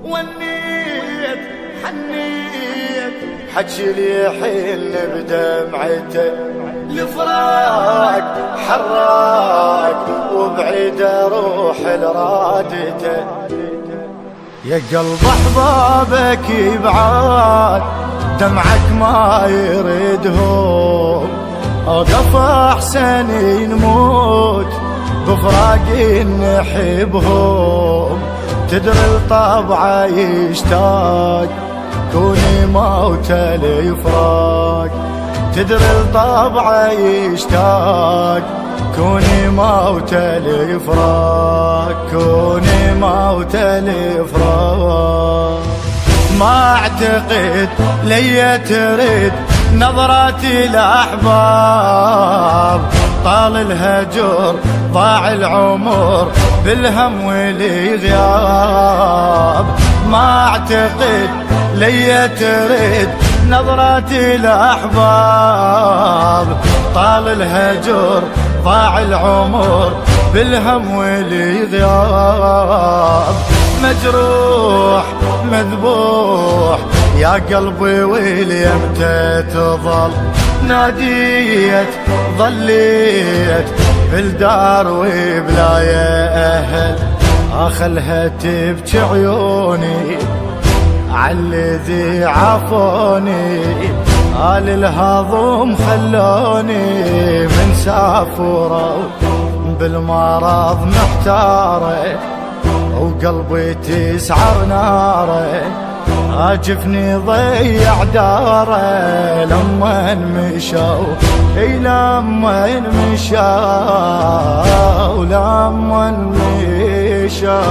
ونيت حنيت حجي لي حين بدمعته، الفراق حراق وبعيد اروح لرادته. يا قلب احبابك يبعاد دمعك ما يريدهم، اوقف احسن نموت بفراق نحبهم. تدري الطبع يشتاق كوني موت الفراق، تدري الطبع يشتاق كوني موت الفراق، كوني موت الفراق. ما اعتقد لي ترد نظراتي الاحباب، طال الهجر ضاع العمر بالهم والغياب. ما اعتقد لي ترد نظراتي الاحباب، طال الهجر ضاع العمر بالهم والغياب. مجروح مذبوح يا قلبي وليمتى تظل، ناديت ظليت بالدار وبلا يا اهل. اخلها تبكي عيوني عالذي عافوني، آل الهضم خلوني من سافروا بالمرض محتاره، وقلبي تسعر ناره. عاجفني ضيع داره لما مشوا، اي لما مشوا، لما مشوا.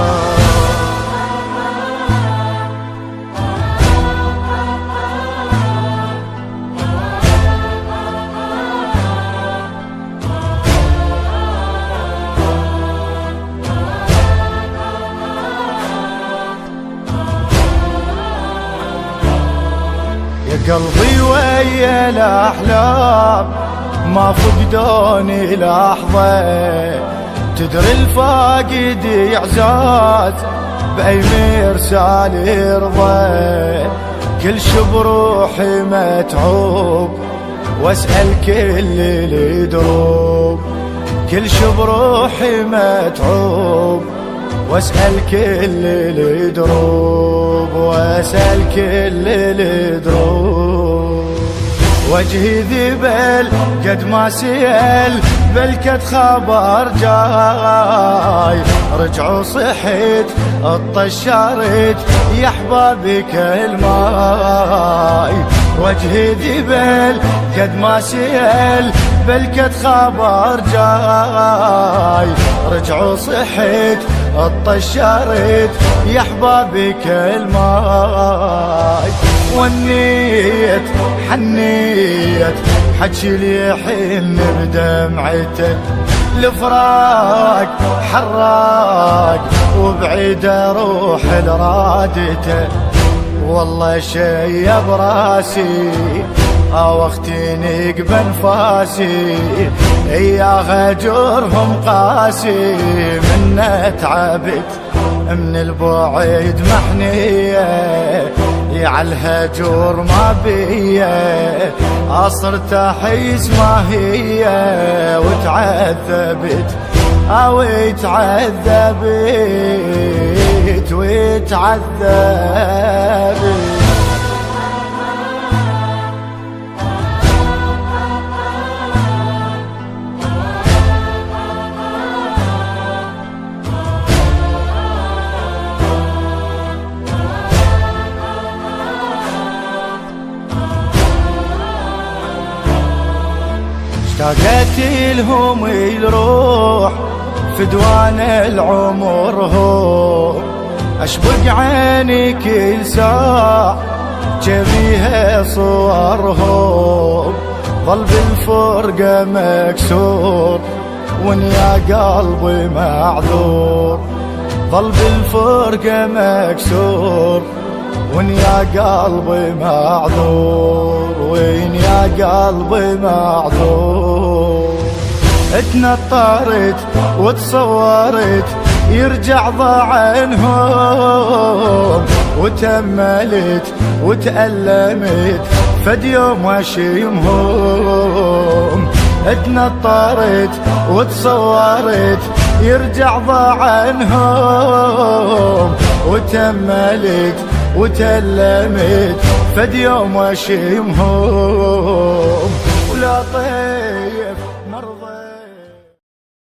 قلبي ويا الأحلام ما فقدوني لحظة، تدري الفاقد يعزاز بأي مرسال يرضى. كل بروحي متعوب واسأل كل اللي دروب، كل بروحي متعوب واسأل كل اللي دروب، واسأل كل اللي دروب. وجهي ذبل قد ما سيل بلكت خبر جاي، رجعوا صحيت اطشرت يا احبابي كل ماي. وجهي ذبل قد ما سيل بلكت خبر جاي، رجعوا صحيت اطشرت يا احبابي كل ماي. ونيت حنيت حجي لي حين بدمعته، الفراق حراق وبعيد اروح لرادته. والله شي براسي واختيني بانفاسي، يا غجرهم قاسي من تعبت من البعيد محنيه، يا عالهجور ما بيه صرت احيس ما هي. وتعذبت وتعذبت وتعذبت. اشتاقت لهم الروح فدوان العمر هو، اشبق عيني كل ساعة جبيها صورهم. ظل بالفرقة مكسور وان يا قلبي معذور، ظل بالفرقة مكسور وين يا قلبي معذور، وين يا قلبي معذور. اتنطرت وتصورت يرجع ضاع عنهم، وتملت وتألمت فد يوم واشيمهم، اتنطرت وتصورت يرجع ضاع عنهم، وتملت وتألمت فد يوم واشيمهم. ولا طيف